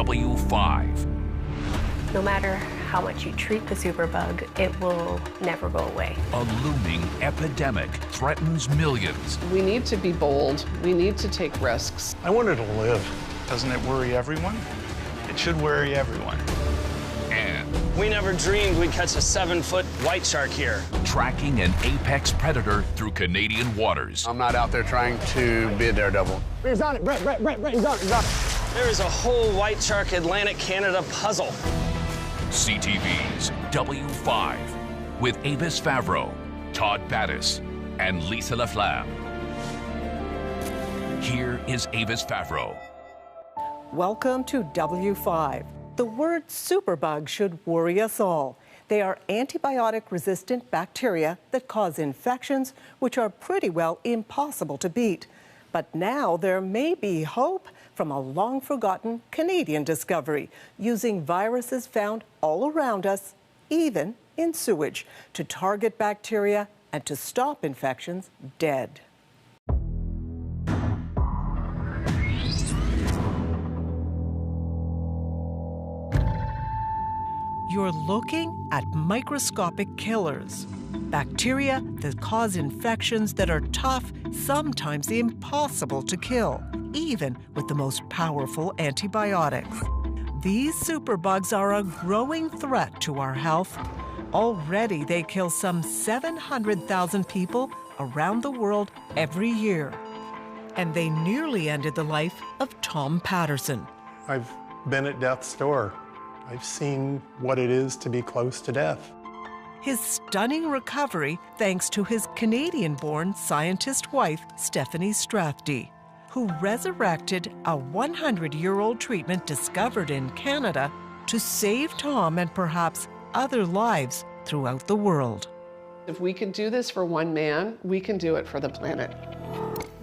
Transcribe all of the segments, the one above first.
W5. No matter how much you treat the superbug, it will never go away. A looming epidemic threatens millions. We need to be bold. We need to take risks. I want her to live. Doesn't it worry everyone? It should worry everyone. And we never dreamed we'd catch a 7-foot white shark here. Tracking an apex predator through Canadian waters. I'm not out there trying to be a daredevil. He's on it, Brett, he's on it. There is a whole white shark Atlantic Canada puzzle. CTV's W5 with Avis Favreau, Todd Battis, and Lisa Laflamme. Here is Avis Favreau. Welcome to W5. The word superbug should worry us all. They are antibiotic-resistant bacteria that cause infections, which are pretty well impossible to beat. But now there may be hope from a long-forgotten Canadian discovery, using viruses found all around us, even in sewage, to target bacteria and to stop infections dead. You're looking at microscopic killers, bacteria that cause infections that are tough, sometimes impossible to kill, even with the most powerful antibiotics. These superbugs are a growing threat to our health. Already, they kill some 700,000 people around the world every year. And they nearly ended the life of Tom Patterson. I've been at death's door. I've seen what it is to be close to death. His stunning recovery thanks to his Canadian-born scientist wife, Stephanie Strathdy, who resurrected a 100-year-old treatment discovered in Canada to save Tom and perhaps other lives throughout the world. If we can do this for one man, we can do it for the planet.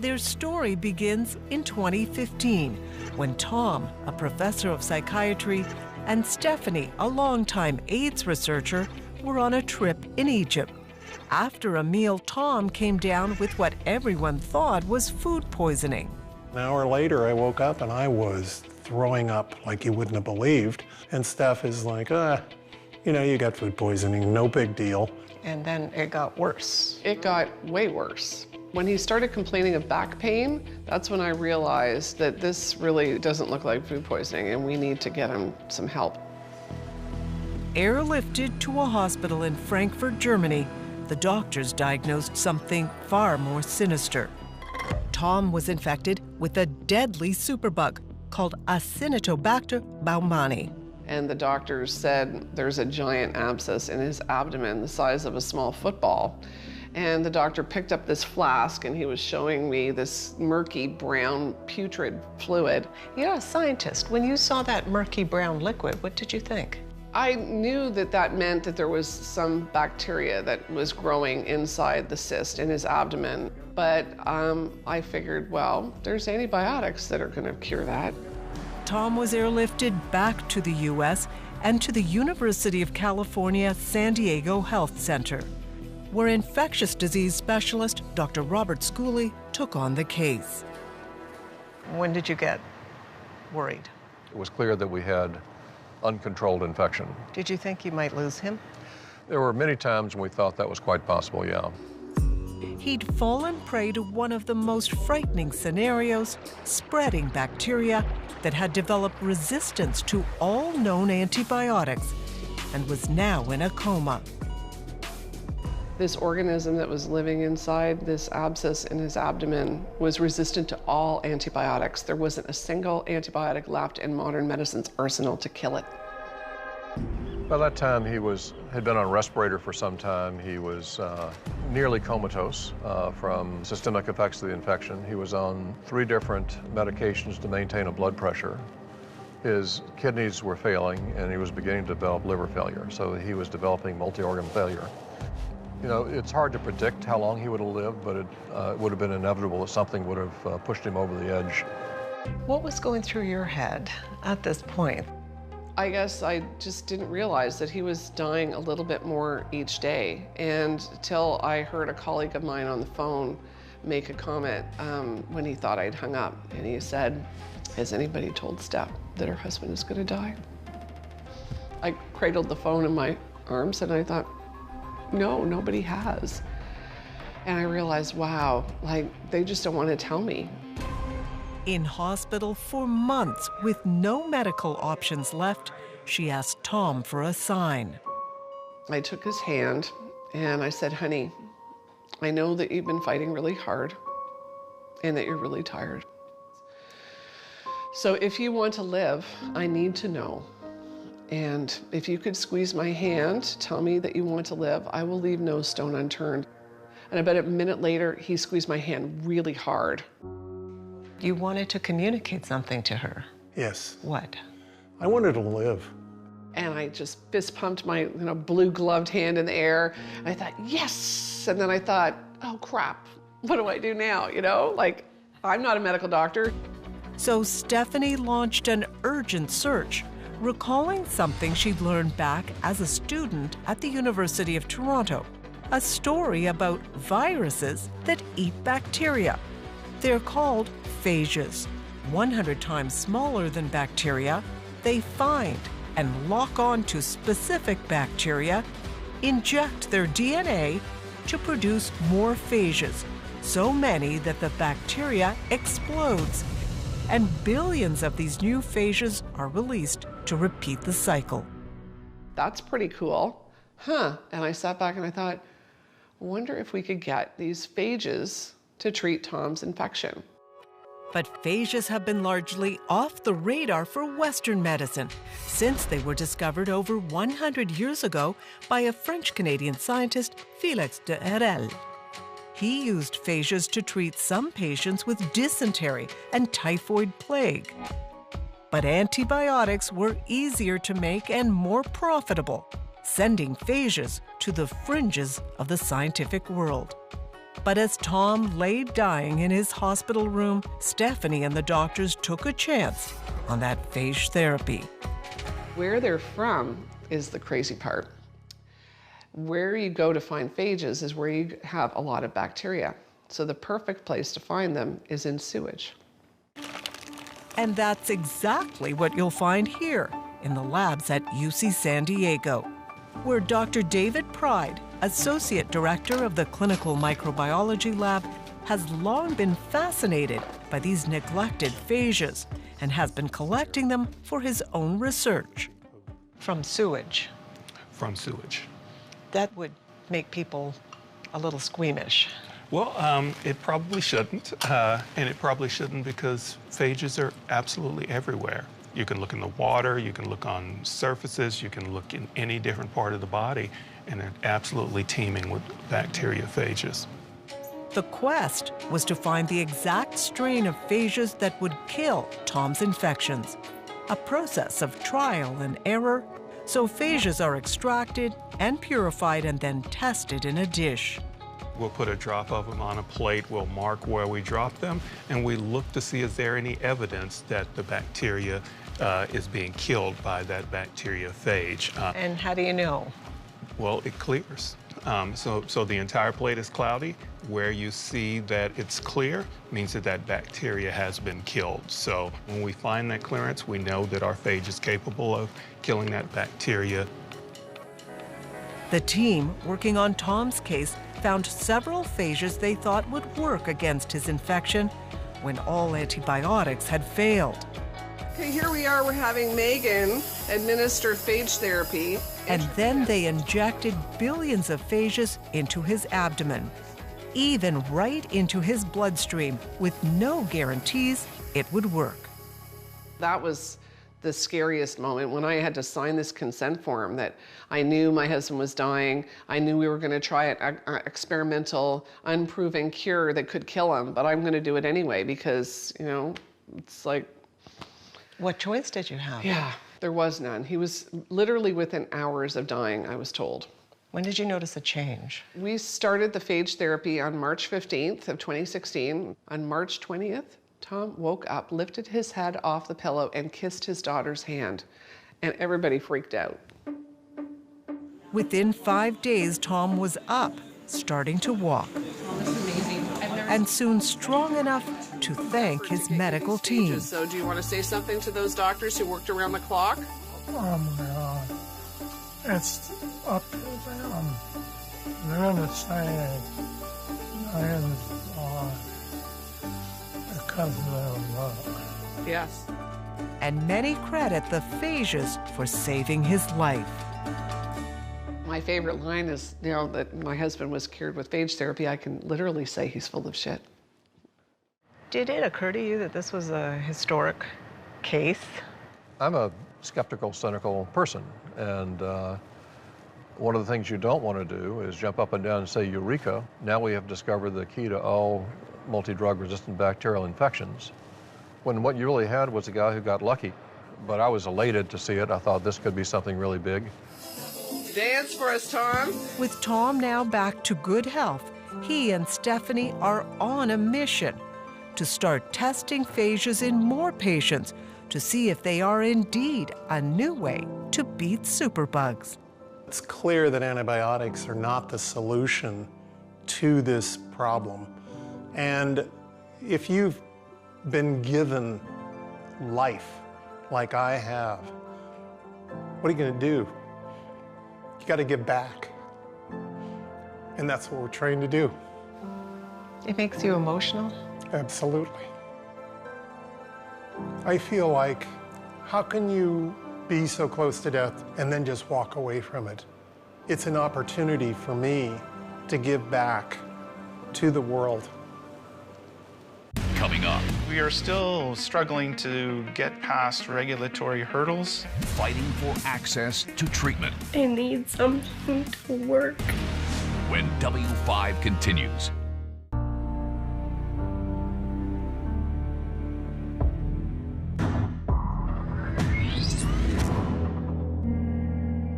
Their story begins in 2015, when Tom, a professor of psychiatry, and Stephanie, a longtime AIDS researcher, were on a trip in Egypt. After a meal, Tom came down with what everyone thought was food poisoning. An hour later, I woke up and I was throwing up like you wouldn't have believed. And Steph is like, you know, you got food poisoning, no big deal. And then it got worse. It got way worse. When he started complaining of back pain, that's when I realized that this really doesn't look like food poisoning and we need to get him some help. Airlifted to a hospital in Frankfurt, Germany, the doctors diagnosed something far more sinister. Tom was infected with a deadly superbug called Acinetobacter baumannii. And the doctors said there's a giant abscess in his abdomen the size of a small football. And the doctor picked up this flask and he was showing me this murky brown putrid fluid. You're a scientist. When you saw that murky brown liquid, what did you think? I knew that that meant that there was some bacteria that was growing inside the cyst in his abdomen. But I figured, well, there's antibiotics that are going to cure that. Tom was airlifted back to the U.S. and to the University of California, San Diego Health Center, where infectious disease specialist Dr. Robert Schooley took on the case. When did you get worried? It was clear that we had uncontrolled infection. Did you think you might lose him? There were many times when we thought that was quite possible, yeah. He'd fallen prey to one of the most frightening scenarios, spreading bacteria that had developed resistance to all known antibiotics and was now in a coma. This organism that was living inside this abscess in his abdomen was resistant to all antibiotics. There wasn't a single antibiotic left in modern medicine's arsenal to kill it. By that time, he had been on a respirator for some time. He was nearly comatose from systemic effects of the infection. He was on 3 different medications to maintain a blood pressure. His kidneys were failing, and he was beginning to develop liver failure, so he was developing multi-organ failure. You know, it's hard to predict how long he would have lived, but it would have been inevitable that something would have pushed him over the edge. What was going through your head at this point? I guess I just didn't realize that he was dying a little bit more each day. And till I heard a colleague of mine on the phone make a comment when he thought I'd hung up. And he said, "Has anybody told Steph that her husband is gonna die?" I cradled the phone in my arms and I thought, no, nobody has. And I realized, wow, like they just don't want to tell me. In hospital for months with no medical options left, she asked Tom for a sign. I took his hand and I said, "Honey, I know that you've been fighting really hard and that you're really tired. So if you want to live, I need to know. And if you could squeeze my hand, tell me that you want to live, I will leave no stone unturned." And about a minute later, he squeezed my hand really hard. You wanted to communicate something to her. Yes. What? I wanted to live. And I just fist pumped my blue gloved hand in the air. And I thought, yes. And then I thought, oh crap, what do I do now? Like, I'm not a medical doctor. So Stephanie launched an urgent search, recalling something she'd learned back as a student at the University of Toronto, a story about viruses that eat bacteria. They're called phages. 100 times smaller than bacteria, they find and lock on to specific bacteria, inject their DNA to produce more phages, so many that the bacteria explodes. And billions of these new phages are released to repeat the cycle. That's pretty cool. Huh. And I sat back and I thought, I wonder if we could get these phages to treat Tom's infection. But phages have been largely off the radar for Western medicine since they were discovered over 100 years ago by a French-Canadian scientist, Félix de Herelle. He used phages to treat some patients with dysentery and typhoid plague. But antibiotics were easier to make and more profitable, sending phages to the fringes of the scientific world. But as Tom lay dying in his hospital room, Stephanie and the doctors took a chance on that phage therapy. Where they're from is the crazy part. Where you go to find phages is where you have a lot of bacteria. So the perfect place to find them is in sewage. And that's exactly what you'll find here in the labs at UC San Diego, where Dr. David Pride, Associate Director of the Clinical Microbiology Lab, has long been fascinated by these neglected phages and has been collecting them for his own research. From sewage. From sewage. That would make people a little squeamish. Well, it probably shouldn't, and it probably shouldn't because phages are absolutely everywhere. You can look in the water, you can look on surfaces, you can look in any different part of the body, and they're absolutely teeming with bacteriophages. The quest was to find the exact strain of phages that would kill Tom's infections, a process of trial and error. So phages are extracted and purified and then tested in a dish. We'll put a drop of them on a plate, we'll mark where we drop them, and we look to see is there any evidence that the bacteria is being killed by that bacteriophage. And how do you know? Well, it clears. So the entire plate is cloudy. Where you see that it's clear means that that bacteria has been killed. So when we find that clearance, we know that our phage is capable of killing that bacteria. The team working on Tom's case found several phages they thought would work against his infection when all antibiotics had failed. Okay, here we are, we're having Megan administer phage therapy. And then they injected billions of phages into his abdomen, even right into his bloodstream, with no guarantees it would work. That was the scariest moment when I had to sign this consent form that I knew my husband was dying. I knew we were going to try an experimental, unproven cure that could kill him, but I'm going to do it anyway because, it's like... What choice did you have? Yeah, there was none. He was literally within hours of dying, I was told. When did you notice a change? We started the phage therapy on March 15th of 2016. On March 20th, Tom woke up, lifted his head off the pillow, and kissed his daughter's hand. And everybody freaked out. Within 5 days, Tom was up, starting to walk. This is amazing. I've never and soon strong enough to thank his medical team. So do you want to say something to those doctors who worked around the clock? Oh my God. It's up to them. They're going to say I am because of their love. Yes. And many credit the phages for saving his life. My favorite line is, you know, that my husband was cured with phage therapy. I can literally say he's full of shit. Did it occur to you that this was a historic case? I'm a skeptical, cynical person, and one of the things you don't want to do is jump up and down and say, Eureka, now we have discovered the key to all multi-drug resistant bacterial infections, when what you really had was a guy who got lucky. But I was elated to see it. I thought this could be something really big. Dance for us, Tom. With Tom now back to good health, he and Stephanie are on a mission to start testing phages in more patients to see if they are indeed a new way to beat superbugs. It's clear that antibiotics are not the solution to this problem. And if you've been given life like I have, what are you going to do? You got to give back. And that's what we're trying to do. It makes you emotional? Absolutely. I feel like, how can you be so close to death and then just walk away from it? It's an opportunity for me to give back to the world. Coming up, We are still struggling to get past regulatory hurdles. Fighting for access to treatment. I need something to work. When W5 continues.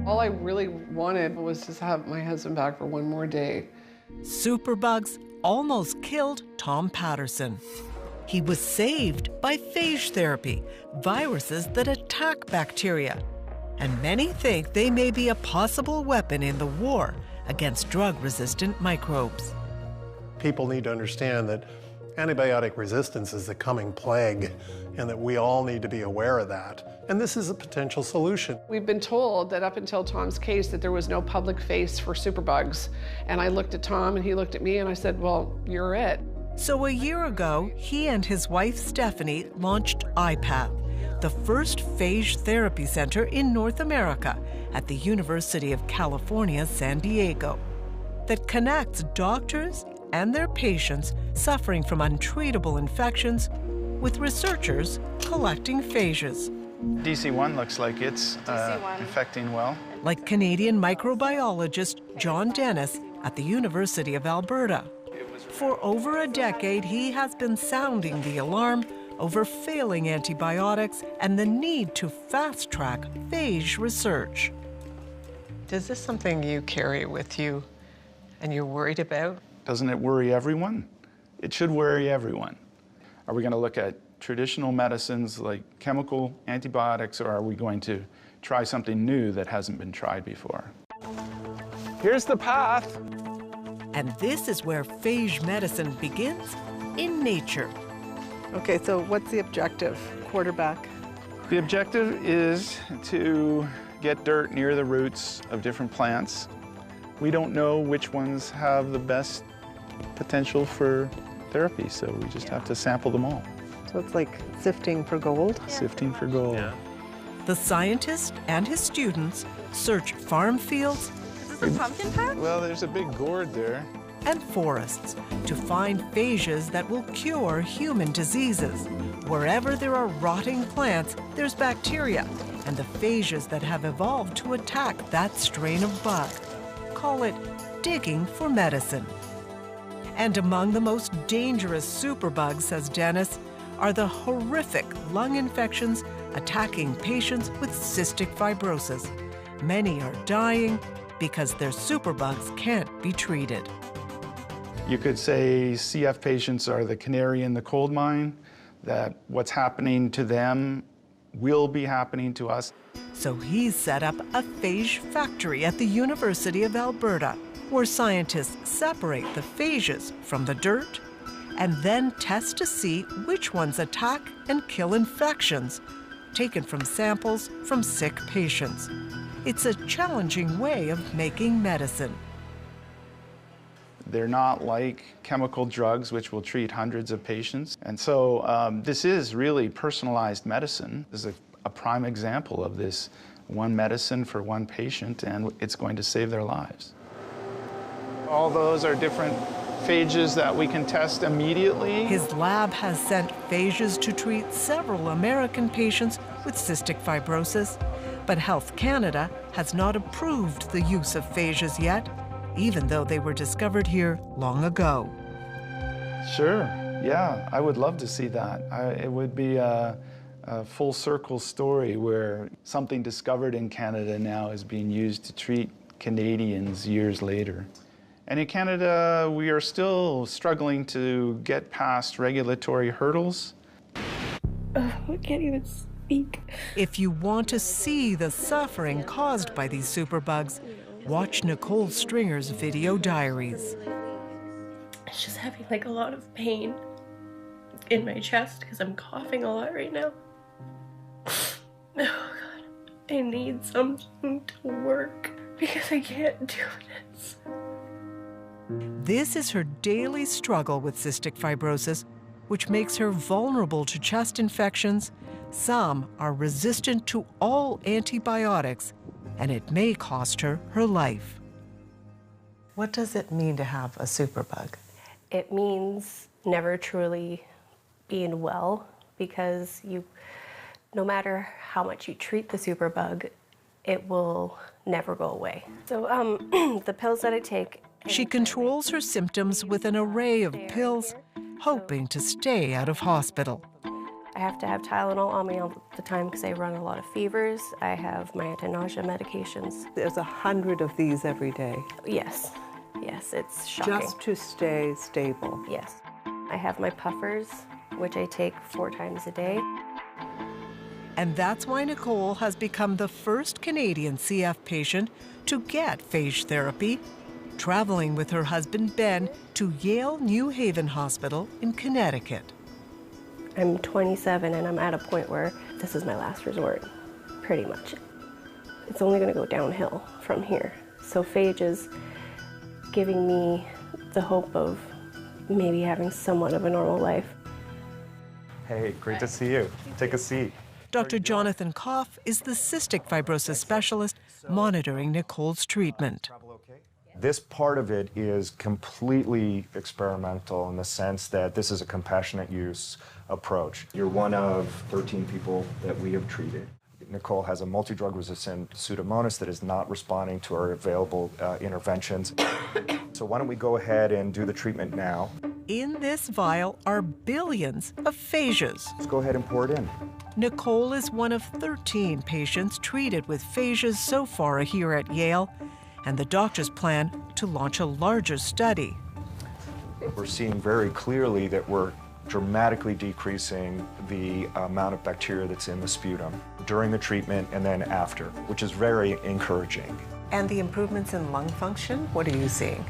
All I really wanted was to have my husband back for one more day. Superbugs almost killed Tom Patterson. He was saved by phage therapy, viruses that attack bacteria. And many think they may be a possible weapon in the war against drug-resistant microbes. People need to understand that antibiotic resistance is the coming plague, and that we all need to be aware of that. And this is a potential solution. We've been told that up until Tom's case that there was no public face for superbugs. And I looked at Tom and he looked at me and I said, well, you're it. So a year ago, he and his wife Stephanie launched IPATH, the first phage therapy center in North America at the University of California, San Diego, that connects doctors and their patients suffering from untreatable infections with researchers collecting phages. DC1 looks like it's infecting well. Like Canadian microbiologist John Dennis at the University of Alberta. For over a decade, he has been sounding the alarm over failing antibiotics and the need to fast-track phage research. Is this something you carry with you and you're worried about? Doesn't it worry everyone? It should worry everyone. Are we going to look at traditional medicines like chemical antibiotics, or are we going to try something new that hasn't been tried before? Here's the path. And this is where phage medicine begins, in nature. Okay, so what's the objective, quarterback? The objective is to get dirt near the roots of different plants. We don't know which ones have the best potential for therapy, so we just have to sample them all. So it's like sifting for gold? Sifting for gold. Yeah. The scientist and his students search farm fields. Is this a pumpkin patch? Well, there's a big gourd there. And forests to find phages that will cure human diseases. Wherever there are rotting plants, there's bacteria, and the phages that have evolved to attack that strain of bug. Call it digging for medicine. And among the most dangerous superbugs, says Dennis, are the horrific lung infections attacking patients with cystic fibrosis. Many are dying because their superbugs can't be treated. You could say CF patients are the canary in the coal mine, that what's happening to them will be happening to us. So he's set up a phage factory at the University of Alberta, where scientists separate the phages from the dirt and then test to see which ones attack and kill infections, taken from samples from sick patients. It's a challenging way of making medicine. They're not like chemical drugs, which will treat hundreds of patients. And so this is really personalized medicine. This is a prime example of this. One medicine for one patient, and it's going to save their lives. All those are different phages that we can test immediately. His lab has sent phages to treat several American patients with cystic fibrosis, but Health Canada has not approved the use of phages yet, even though they were discovered here long ago. Sure, yeah, I would love to see that. It would be a full circle story where something discovered in Canada now is being used to treat Canadians years later. And in Canada, we are still struggling to get past regulatory hurdles. I can't even speak. If you want to see the suffering caused by these superbugs, watch Nicole Stringer's video diaries. I'm just having like a lot of pain in my chest because I'm coughing a lot right now. Oh God, I need something to work because I can't do this. This is her daily struggle with cystic fibrosis, which makes her vulnerable to chest infections. Some are resistant to all antibiotics, and it may cost her her life. What does it mean to have a superbug? It means never truly being well because no matter how much you treat the superbug, it will never go away. So the pills that I take... She controls her symptoms with an array of pills, hoping to stay out of hospital. I have to have Tylenol on me all the time because I run a lot of fevers. I have my anti-nausea medications. There's 100 of these every day. Yes, yes, it's shocking. Just to stay stable. Yes. I have my puffers, which I take 4 times a day. And that's why Nicole has become the first Canadian CF patient to get phage therapy, traveling with her husband Ben to Yale New Haven Hospital in Connecticut. I'm 27 and I'm at a point where this is my last resort, pretty much. It's only going to go downhill from here. So phage is giving me the hope of maybe having somewhat of a normal life. Hey, great to see you. Take a seat. Dr. Jonathan Koff is the cystic fibrosis specialist monitoring Nicole's treatment. This part of it is completely experimental in the sense that this is a compassionate use approach. You're one of 13 people that we have treated. Nicole has a multi-drug resistant Pseudomonas that is not responding to our available interventions. So why don't we go ahead and do the treatment now? In this vial are billions of phages. Let's go ahead and pour it in. Nicole is one of 13 patients treated with phages so far here at Yale, and the doctors plan to launch a larger study. We're seeing very clearly that we're dramatically decreasing the amount of bacteria that's in the sputum during the treatment and then after, which is very encouraging. And the improvements in lung function, what are you seeing?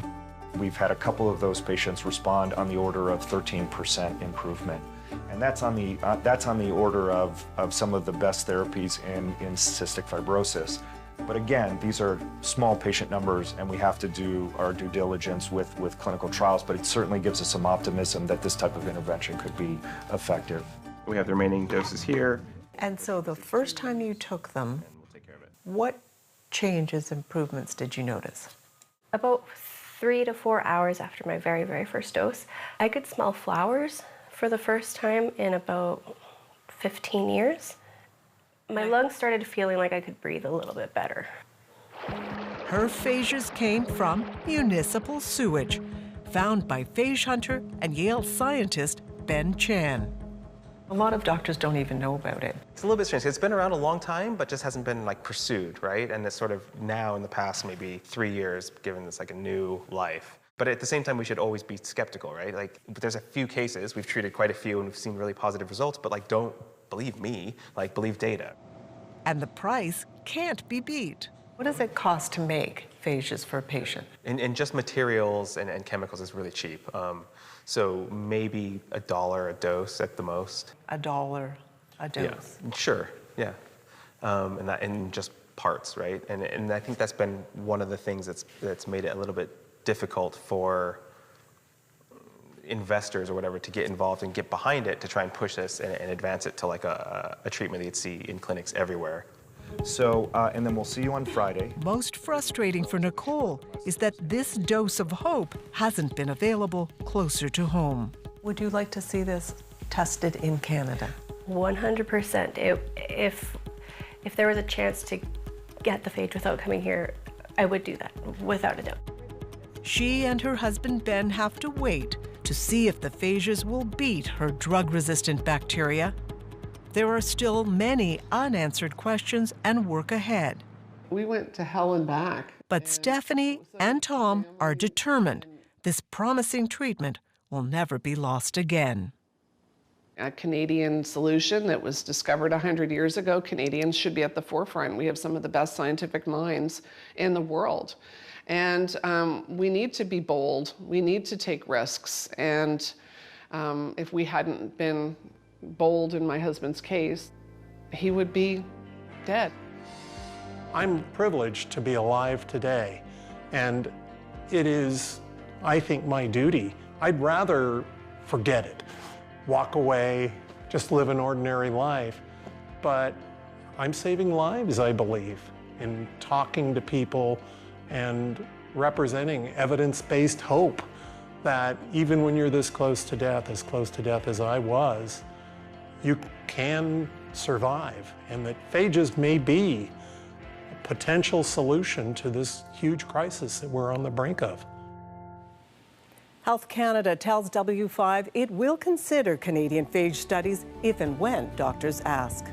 We've had a couple of those patients respond on the order of 13% improvement. And that's on the order of some of the best therapies in cystic fibrosis. But again, these are small patient numbers, and we have to do our due diligence with clinical trials, but it certainly gives us some optimism that this type of intervention could be effective. We have the remaining doses here. And so the first time you took them, what changes, improvements did you notice? About 3 to 4 hours after my very, very first dose, I could smell flowers for the first time in about 15 years. My lungs started feeling like I could breathe a little bit better. Her phages came from municipal sewage, found by phage hunter and Yale scientist Ben Chan. A lot of doctors don't even know about it. It's a little bit strange. It's been around a long time, but just hasn't been like pursued, right? And it's sort of now in the past maybe 3 years given this like a new life. But at the same time, we should always be skeptical, right? Like, there's a few cases, we've treated quite a few and we've seen really positive results, but like, don't believe me, like, believe data. And the price can't be beat. What does it cost to make phages for a patient? And just materials and chemicals is really cheap. So maybe $1 a dose at the most. $1 a dose? Yeah. Sure, yeah. And just parts, right? And I think that's been one of the things that's made it a little bit difficult for investors or whatever to get involved and get behind it to try and push this and advance it to like a treatment that you'd see in clinics everywhere. So, and then we'll see you on Friday. Most frustrating for Nicole is that this dose of hope hasn't been available closer to home. Would you like to see this tested in Canada? 100%. If there was a chance to get the phage without coming here, I would do that, without a doubt. She and her husband Ben have to wait to see if the phages will beat her drug-resistant bacteria. There are still many unanswered questions and work ahead. We went to hell and back. But Stephanie and Tom are determined this promising treatment will never be lost again. A Canadian solution that was discovered 100 years ago. Canadians should be at the forefront. We have some of the best scientific minds in the world. And we need to be bold. We need to take risks. And if we hadn't been bold in my husband's case, he would be dead. I'm privileged to be alive today. And it is, I think, my duty. I'd rather forget it, walk away, just live an ordinary life. But I'm saving lives, I believe, in talking to people and representing evidence-based hope that even when you're this close to death as I was, you can survive, and that phages may be a potential solution to this huge crisis that we're on the brink of. Health Canada tells W5 it will consider Canadian phage studies if and when doctors ask.